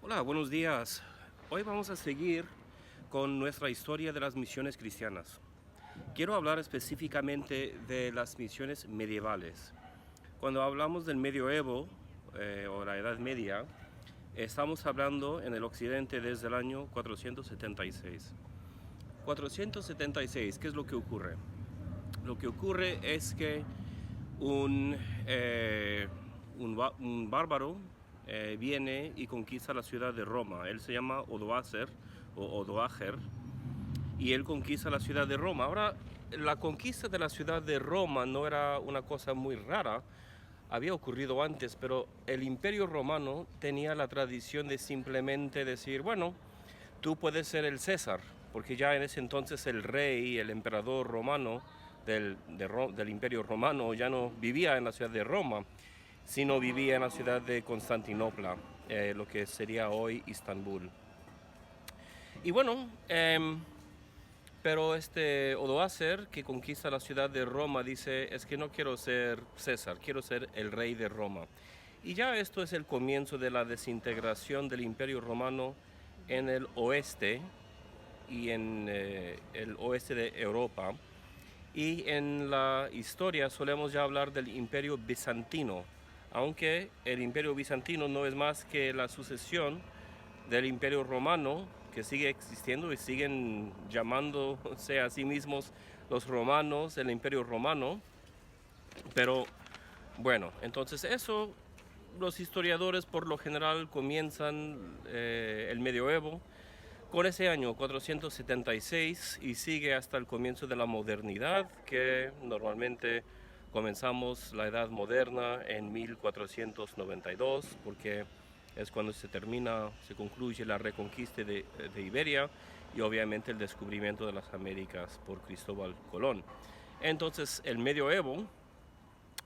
Hola, buenos días. Hoy vamos a seguir con nuestra historia de las misiones cristianas. Quiero hablar específicamente de las misiones medievales. Cuando hablamos del medioevo o la Edad Media, estamos hablando en el occidente desde el año 476. 476, ¿qué es lo que ocurre? Lo que ocurre es que un, eh, un bárbaro viene y conquista la ciudad de Roma. Él se llama Odoacer o Odoacer y él conquista la ciudad de Roma. Ahora, la conquista de la ciudad de Roma no era una cosa muy rara, había ocurrido antes, pero el Imperio Romano tenía la tradición de simplemente decir, bueno, tú puedes ser el César, porque ya en ese entonces el rey, el emperador romano del Imperio Romano ya no vivía en la ciudad de Roma, sino vivía en la ciudad de Constantinopla, lo que sería hoy Istambul. Y bueno, pero este Odoacer, que conquista la ciudad de Roma, dice, es que no quiero ser César, quiero ser el rey de Roma. Y ya esto es el comienzo de la desintegración del Imperio Romano en el oeste y en el oeste de Europa. Y en la historia solemos ya hablar del Imperio Bizantino, aunque el Imperio Bizantino no es más que la sucesión del Imperio Romano, que sigue existiendo y siguen llamándose a sí mismos los romanos, el Imperio Romano. Pero bueno, entonces eso, los historiadores por lo general comienzan el medioevo con ese año 476 y sigue hasta el comienzo de la modernidad, que normalmente comenzamos la edad moderna en 1492, porque es cuando se concluye la reconquista de Iberia y obviamente el descubrimiento de las Américas por Cristóbal Colón. Entonces el medioevo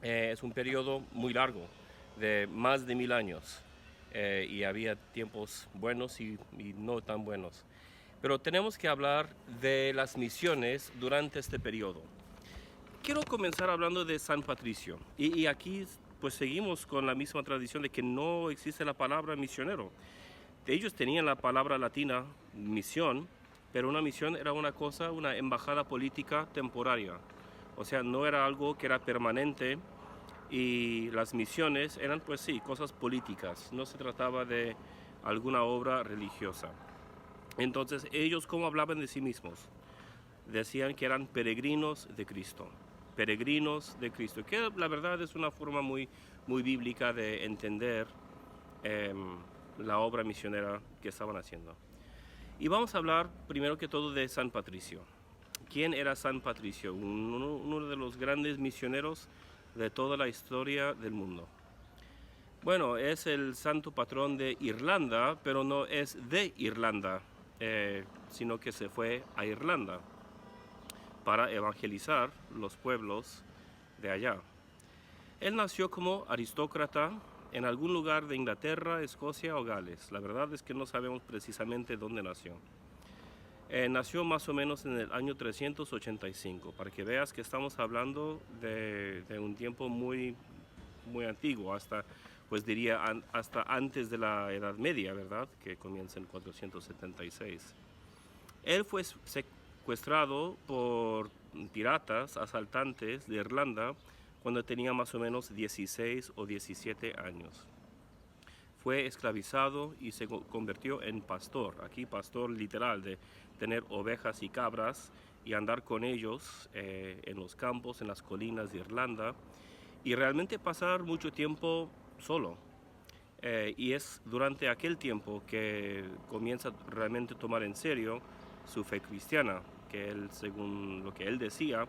es un periodo muy largo, de más de 1000 años, y había tiempos buenos y no tan buenos. Pero tenemos que hablar de las misiones durante este periodo. Quiero comenzar hablando de San Patricio, y aquí pues seguimos con la misma tradición de que no existe la palabra misionero. Ellos tenían la palabra latina misión, pero una misión era una cosa, una embajada política temporaria. O sea, no era algo que era permanente, y las misiones eran pues sí, cosas políticas, no se trataba de alguna obra religiosa. Entonces ellos, ¿cómo hablaban de sí mismos? Decían que eran peregrinos de Cristo, que la verdad es una forma muy bíblica de entender eh, la obra misionera que estaban haciendo. Y vamos a hablar primero que todo de San Patricio. ¿Quién era San Patricio? Uno de los grandes misioneros de toda la historia del mundo. Bueno, es el santo patrón de Irlanda, pero no es de Irlanda, sino que se fue a Irlanda para evangelizar los pueblos de allá. Él nació como aristócrata en algún lugar de Inglaterra, Escocia o Gales. La verdad es que no sabemos precisamente dónde nació. Nació más o menos en el año 385, para que veas que estamos hablando de un tiempo muy antiguo, hasta pues diría hasta antes de la Edad Media, ¿verdad? Que comienza en 476. Él fue secuestrado por piratas, asaltantes de Irlanda, cuando tenía más o menos 16 o 17 años. Fue esclavizado y se convirtió en pastor, aquí pastor literal, de tener ovejas y cabras y andar con ellos en los campos, en las colinas de Irlanda, y realmente pasar mucho tiempo solo. Y es durante aquel tiempo que comienza realmente a tomar en serio su fe cristiana, que él, según lo que él decía,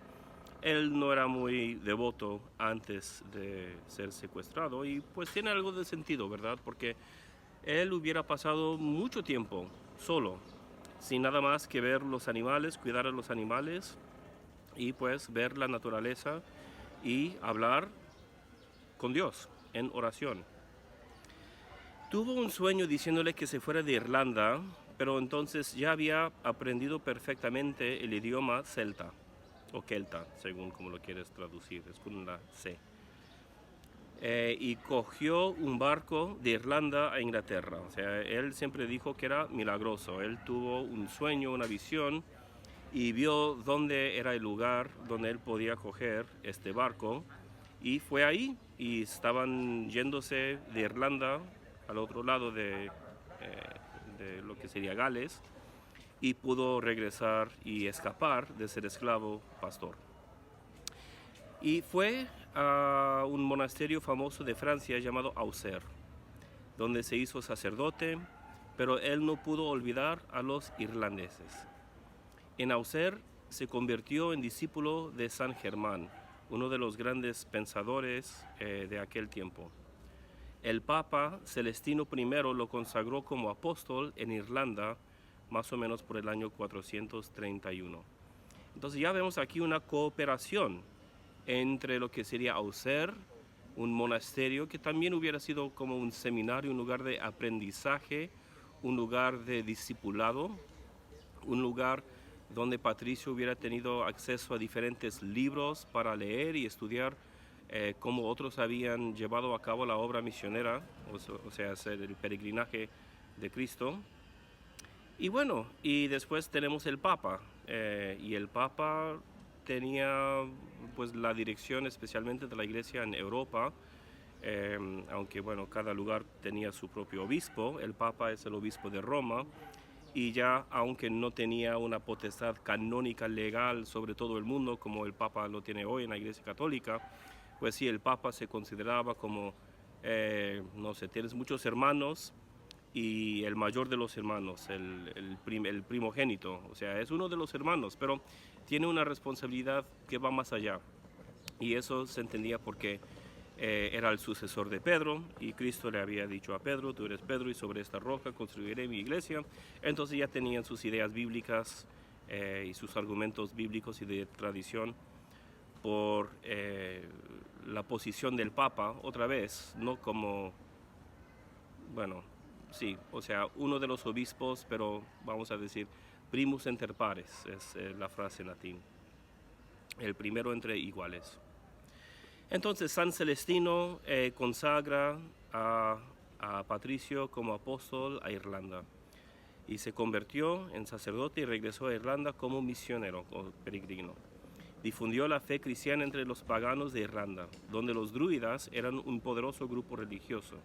él no era muy devoto antes de ser secuestrado, y pues tiene algo de sentido, ¿verdad? Porque él hubiera pasado mucho tiempo solo, sin nada más que ver los animales, cuidar a los animales y pues ver la naturaleza y hablar con Dios en oración. Tuvo un sueño diciéndole que se fuera de Irlanda, pero entonces ya había aprendido perfectamente el idioma celta o kelta, según como lo quieres traducir, es con la C. y cogió un barco de Irlanda a Inglaterra. O sea, él siempre dijo que era milagroso. Él tuvo un sueño, una visión, y vio dónde era el lugar donde él podía coger este barco, y fue ahí, y estaban yéndose de Irlanda al otro lado de lo que sería Gales, y pudo regresar y escapar de ser esclavo pastor. Y fue a un monasterio famoso de Francia llamado Auxerre, donde se hizo sacerdote, pero él no pudo olvidar a los irlandeses. En Auxerre se convirtió en discípulo de San Germán, uno de los grandes pensadores de aquel tiempo. El Papa Celestino I lo consagró como apóstol en Irlanda, más o menos por el año 431. Entonces ya vemos aquí una cooperación entre lo que sería Auxerre, un monasterio que también hubiera sido como un seminario, un lugar de aprendizaje, un lugar de discipulado, un lugar donde Patricio hubiera tenido acceso a diferentes libros para leer y estudiar cómo otros habían llevado a cabo la obra misionera, o sea, hacer el peregrinaje de Cristo. Y bueno, y después tenemos el Papa, y el Papa tenía pues la dirección especialmente de la Iglesia en Europa, aunque bueno, cada lugar tenía su propio obispo. El Papa es el obispo de Roma, y ya aunque no tenía una potestad canónica legal sobre todo el mundo como el Papa lo tiene hoy en la Iglesia Católica, pues sí, el Papa se consideraba como, no sé, tienes muchos hermanos, y el mayor de los hermanos, el primogénito, o sea, es uno de los hermanos, pero tiene una responsabilidad que va más allá. Y eso se entendía porque era el sucesor de Pedro, y Cristo le había dicho a Pedro: tú eres Pedro, y sobre esta roca construiré mi iglesia. Entonces ya tenían sus ideas bíblicas y sus argumentos bíblicos y de tradición por la posición del Papa, otra vez, no como, bueno, sí, o sea, uno de los obispos, pero vamos a decir primus inter pares, es la frase en latín, el primero entre iguales. Entonces San Celestino consagra a Patricio como apóstol a Irlanda, y se convirtió en sacerdote y regresó a Irlanda como misionero o peregrino. Difundió la fe cristiana entre los paganos de Irlanda, donde los druidas eran un poderoso grupo religioso.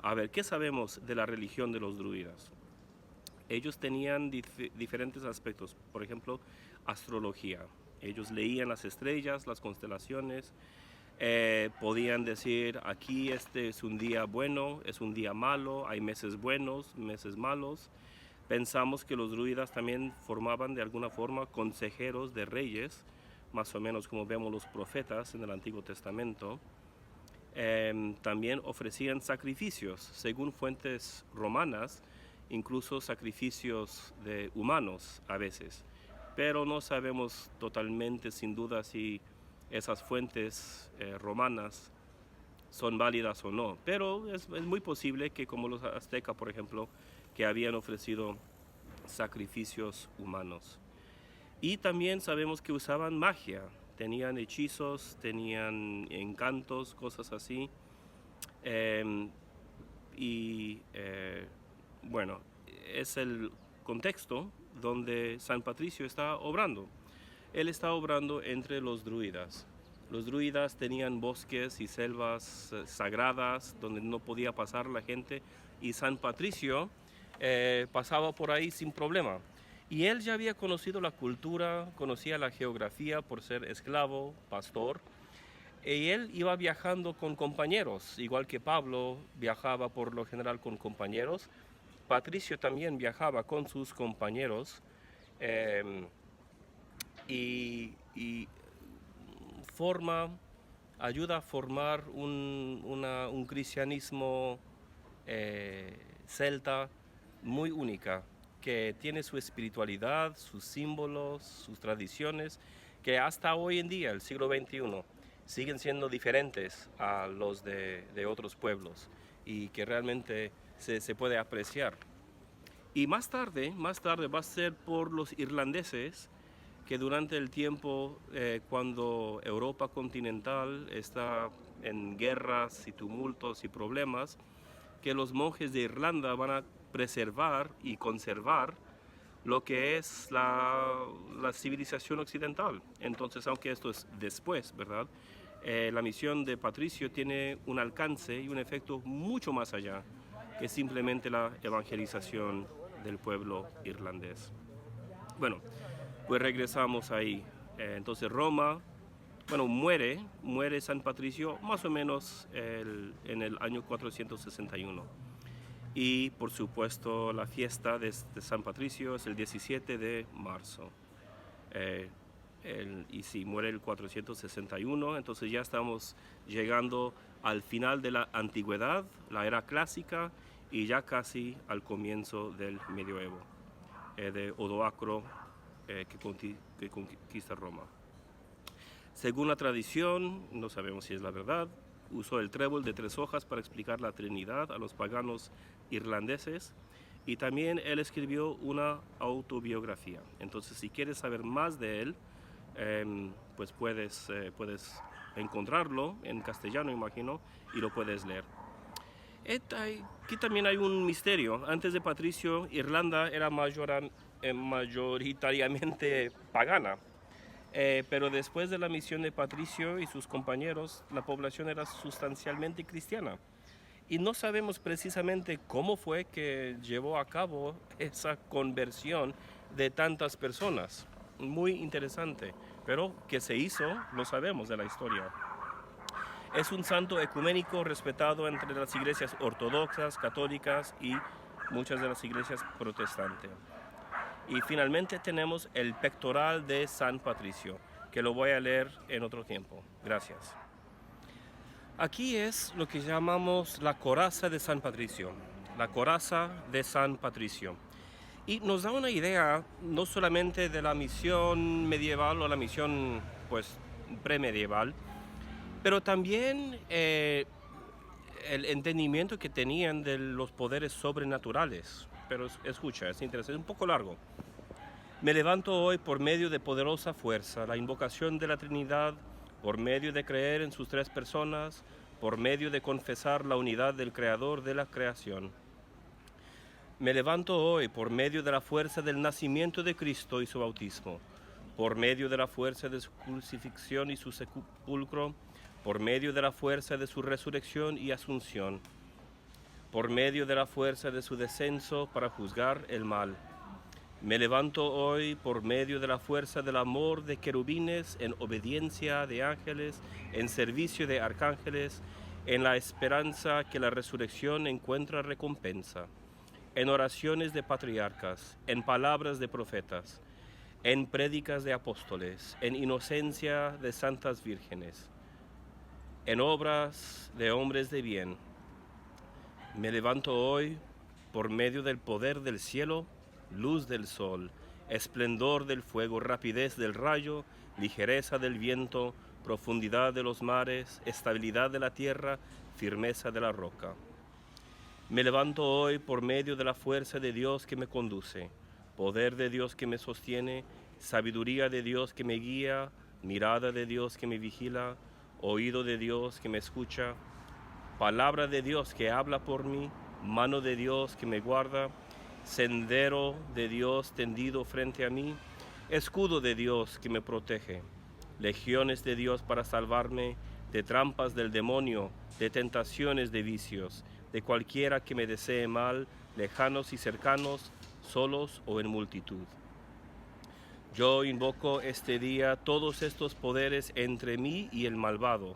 A ver, ¿qué sabemos de la religión de los druidas? Ellos tenían diferentes aspectos, por ejemplo, astrología. Ellos leían las estrellas, las constelaciones, podían decir: aquí este es un día bueno, es un día malo, hay meses buenos, meses malos. Pensamos que los druidas también formaban de alguna forma consejeros de reyes, más o menos como vemos los profetas en el Antiguo Testamento. También ofrecían sacrificios, según fuentes romanas, incluso sacrificios de humanos a veces, pero no sabemos totalmente sin duda si esas fuentes romanas son válidas o no, pero es muy posible que, como los aztecas por ejemplo, que habían ofrecido sacrificios humanos. Y también sabemos que usaban magia, tenían hechizos, tenían encantos, cosas así. Bueno, es el contexto donde San Patricio está obrando. Él está obrando entre los druidas. Los druidas tenían bosques y selvas sagradas donde no podía pasar la gente, y San Patricio pasaba por ahí sin problema. Y él ya había conocido la cultura, conocía la geografía por ser esclavo, pastor, y él iba viajando con compañeros, igual que Pablo viajaba por lo general con compañeros. Patricio también viajaba con sus compañeros, y ayuda a formar un cristianismo celta muy única, que tiene su espiritualidad, sus símbolos, sus tradiciones, que hasta hoy en día, el siglo XXI, siguen siendo diferentes a los de otros pueblos, y que realmente se puede apreciar. Y más tarde va a ser por los irlandeses, que durante el tiempo cuando Europa continental está en guerras y tumultos y problemas, que los monjes de Irlanda van a preservar y conservar lo que es la civilización occidental. Entonces, aunque esto es después, ¿verdad? La misión de Patricio tiene un alcance y un efecto mucho más allá que simplemente la evangelización del pueblo irlandés. Bueno, pues regresamos ahí. Entonces Roma, bueno, muere San Patricio más o menos en el año 461. Y por supuesto la fiesta de San Patricio es el 17 de marzo. Y si muere el 461, entonces ya estamos llegando al final de la antigüedad, la era clásica, y ya casi al comienzo del medioevo, de Odoacro, que conquista Roma. Según la tradición, no sabemos si es la verdad, usó el trébol de 3 hojas para explicar la Trinidad a los paganos irlandeses, y también él escribió una autobiografía. Entonces, si quieres saber más de él, pues puedes encontrarlo en castellano, imagino, y lo puedes leer. Aquí también hay un misterio. Antes de Patricio, Irlanda era mayoritariamente pagana. Pero después de la misión de Patricio y sus compañeros, la población era sustancialmente cristiana. Y no sabemos precisamente cómo fue que llevó a cabo esa conversión de tantas personas. Muy interesante, pero que se hizo, lo sabemos de la historia. Es un santo ecuménico respetado entre las iglesias ortodoxas, católicas y muchas de las iglesias protestantes. Y finalmente tenemos el pectoral de San Patricio, que lo voy a leer en otro tiempo. Gracias. Aquí es lo que llamamos la coraza de San Patricio. La coraza de San Patricio. Y nos da una idea no solamente de la misión medieval o la misión pues premedieval, pero también el entendimiento que tenían de los poderes sobrenaturales. Pero escucha, es interesante, es un poco largo. Me levanto hoy por medio de poderosa fuerza, la invocación de la Trinidad, por medio de creer en sus 3 personas, por medio de confesar la unidad del Creador de la creación. Me levanto hoy por medio de la fuerza del nacimiento de Cristo y su bautismo, por medio de la fuerza de su crucifixión y su sepulcro, por medio de la fuerza de su resurrección y asunción, por medio de la fuerza de su descenso para juzgar el mal. Me levanto hoy por medio de la fuerza del amor de querubines, en obediencia de ángeles, en servicio de arcángeles, en la esperanza que la resurrección encuentra recompensa, en oraciones de patriarcas, en palabras de profetas, en prédicas de apóstoles, en inocencia de santas vírgenes, en obras de hombres de bien. Me levanto hoy por medio del poder del cielo, luz del sol, esplendor del fuego, rapidez del rayo, ligereza del viento, profundidad de los mares, estabilidad de la tierra, firmeza de la roca. Me levanto hoy por medio de la fuerza de Dios que me conduce, poder de Dios que me sostiene, sabiduría de Dios que me guía, mirada de Dios que me vigila, oído de Dios que me escucha, palabra de Dios que habla por mí, mano de Dios que me guarda, sendero de Dios tendido frente a mí, escudo de Dios que me protege, legiones de Dios para salvarme de trampas del demonio, de tentaciones de vicios, de cualquiera que me desee mal, lejanos y cercanos, solos o en multitud. Yo invoco este día todos estos poderes entre mí y el malvado,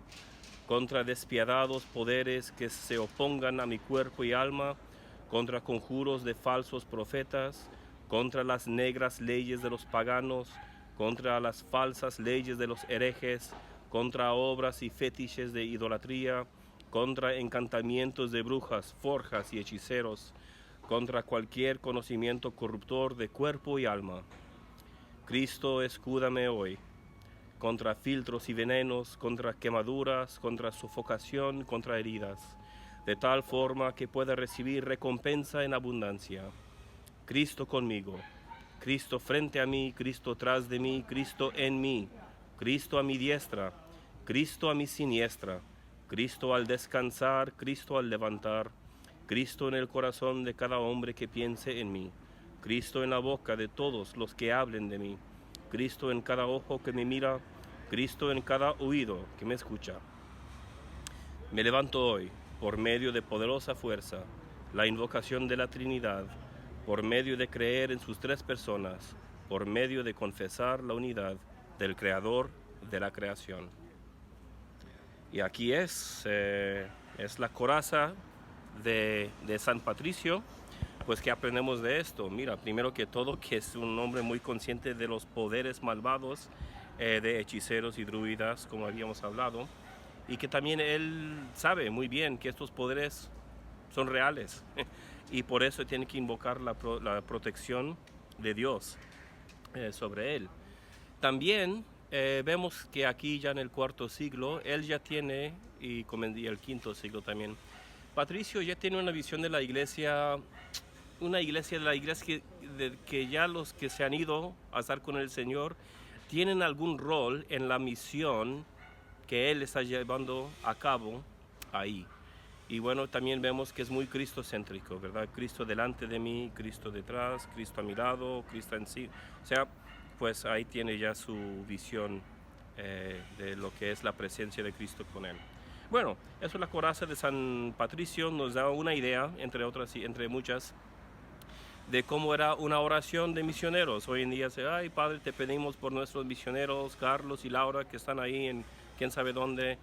contra despiadados poderes que se opongan a mi cuerpo y alma, contra conjuros de falsos profetas, contra las negras leyes de los paganos, contra las falsas leyes de los herejes, contra obras y fetiches de idolatría, contra encantamientos de brujas, forjas y hechiceros, contra cualquier conocimiento corruptor de cuerpo y alma. Cristo, escúdame hoy, contra filtros y venenos, contra quemaduras, contra sofocación, contra heridas, de tal forma que pueda recibir recompensa en abundancia. Cristo conmigo, Cristo frente a mí, Cristo tras de mí, Cristo en mí, Cristo a mi diestra, Cristo a mi siniestra, Cristo al descansar, Cristo al levantar, Cristo en el corazón de cada hombre que piense en mí, Cristo en la boca de todos los que hablen de mí, Cristo en cada ojo que me mira, Cristo en cada oído que me escucha. Me levanto hoy por medio de poderosa fuerza, la invocación de la Trinidad, por medio de creer en sus tres personas, por medio de confesar la unidad del Creador de la creación. Y aquí es la coraza de San Patricio. Pues que aprendemos de esto. Mira, primero que todo, que es un hombre muy consciente de los poderes malvados de hechiceros y druidas, como habíamos hablado, y que también él sabe muy bien que estos poderes son reales y por eso tiene que invocar la protección de Dios sobre él. También vemos que aquí ya en el IV siglo, él ya tiene, y el V siglo también, Patricio ya tiene una visión de la iglesia, que ya los que se han ido a estar con el Señor tienen algún rol en la misión que Él está llevando a cabo ahí. Y bueno, también vemos que es muy cristocéntrico, ¿verdad? Cristo delante de mí, Cristo detrás, Cristo a mi lado, Cristo en sí. O sea, pues ahí tiene ya su visión de lo que es la presencia de Cristo con Él. Bueno, eso es la coraza de San Patricio, nos da una idea, entre otras y entre muchas, de cómo era una oración de misioneros. Hoy en día se, ay Padre, te pedimos por nuestros misioneros, Carlos y Laura, que están ahí en quién sabe dónde.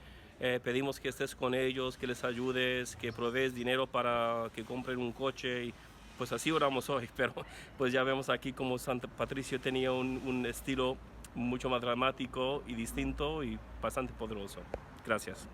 Pedimos que estés con ellos, que les ayudes, que provees dinero para que compren un coche. Y pues así oramos hoy, pero pues ya vemos aquí como San Patricio tenía un estilo mucho más dramático y distinto y bastante poderoso. Gracias.